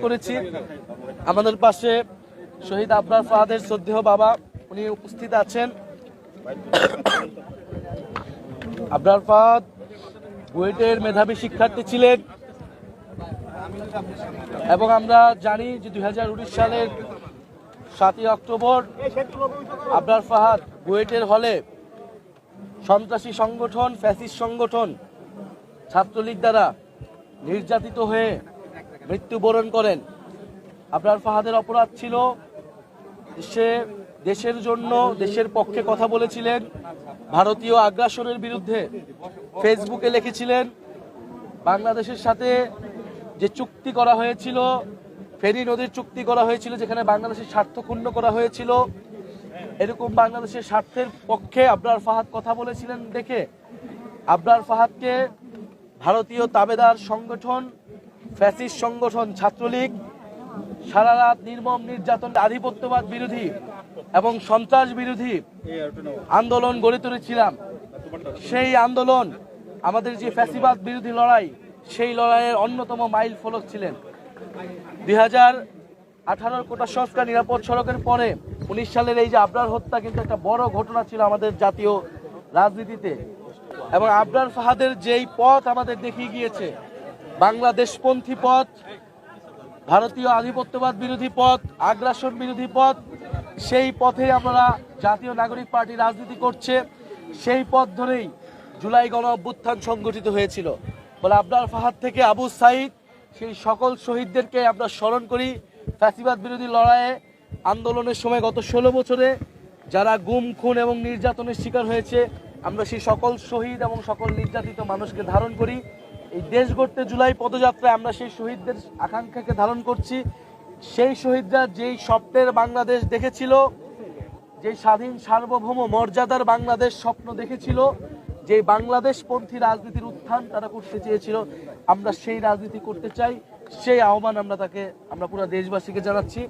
করেছি। আমাদের পাশে শহীদ আবরার ফাহাদের শ্রদ্ধেয় বাবা উনি উপস্থিত আছেন। আবরার ফাহাদ বুয়েটের মেধাবী শিক্ষার্থী ছিলেন এবং আমরা জানি যে 2019 সালের 7ই অক্টোবর আবরার ফাহাদ বুয়েটের হলে সন্ত্রাসী সংগঠন ফ্যাসিস্ট সংগঠন ছাত্রলীগ দ্বারা নির্যাতিত হয়ে মৃত্যুবরণ করেন। আবরার ফাহাদের অপরাধ ছিল সে দেশের জন্য দেশের পক্ষে কথা বলেছিলেন, ভারতীয় আগ্রাসনের বিরুদ্ধে ফেসবুকে লিখেছিলেন। বাংলাদেশের সাথে যে চুক্তি করা হয়েছিল, ফেনী নদীর চুক্তি করা হয়েছিল, যেখানে বাংলাদেশের স্বার্থ ক্ষুণ্ণ করা হয়েছিল, এরকম বাংলাদেশের স্বার্থের পক্ষে আবরার ফাহাদ কথা বলেছিলেন দেখে আবরার ফাহাদকে ভারতীয় তাবেদার সংগঠন ফ্যাসিস্ট সংগঠন ছাত্রলীগ সারা রাত নির্মম নির্যাতন আধিপত্যবাদ বিরোধী এবং সন্ত্রাস বিরোধী আন্দোলন গড়ে তুলেছিলাম। সেই আন্দোলন আমাদের যে ফ্যাসিবাদ বিরোধী লড়াই, সেই লড়াইয়ের অন্যতম মাইল ফলক ছিলেন। 2018 কোটা সংস্কার নিরাপদ সড়কের পরে 19 সালের এই যে আবরার হত্যা কিন্তু একটা বড় ঘটনা ছিল আমাদের জাতীয় রাজনীতিতে। এবং আবরার ফাহাদের যেই পথ আমাদের দেখিয়ে গিয়েছে, বাংলাদেশপন্থী পথ, ভারতীয় আধিপত্যবাদ বিরোধী পথ, আগ্রাসন বিরোধী পথ, সেই পথে আমরা জাতীয় নাগরিক পার্টি রাজনীতি করছে। সেই পথ ধরেই জুলাই গণ অভ্যুত্থান সংগঠিত হয়েছিল। বলে আবরার ফাহাদ থেকে আবু সাইদ, সেই সকল শহীদদেরকে আমরা স্মরণ করি। ফ্যাসিবাদ বিরোধী লড়াইয়ে আন্দোলনের সময় গত 16 বছরে যারা গুম খুন এবং নির্যাতনের শিকার হয়েছে, আমরা সেই সকল শহীদ এবং সকল নির্যাতিত মানুষকে ধারণ করি। এই দেশ গড়তে জুলাই পদযাত্রায় আমরা সেই শহীদদের আকাঙ্ক্ষাকে ধারণ করছি। সেই শহীদরা যেই স্বপ্নের বাংলাদেশ দেখেছিল, যেই স্বাধীন সার্বভৌম মর্যাদার বাংলাদেশ স্বপ্ন দেখেছিল, যে বাংলাদেশপন্থী রাজনীতির উত্থান তারা করতে চেয়েছিল, আমরা সেই রাজনীতি করতে চাই। সেই আহ্বান আমরা পুরো দেশবাসীকে জানাচ্ছি।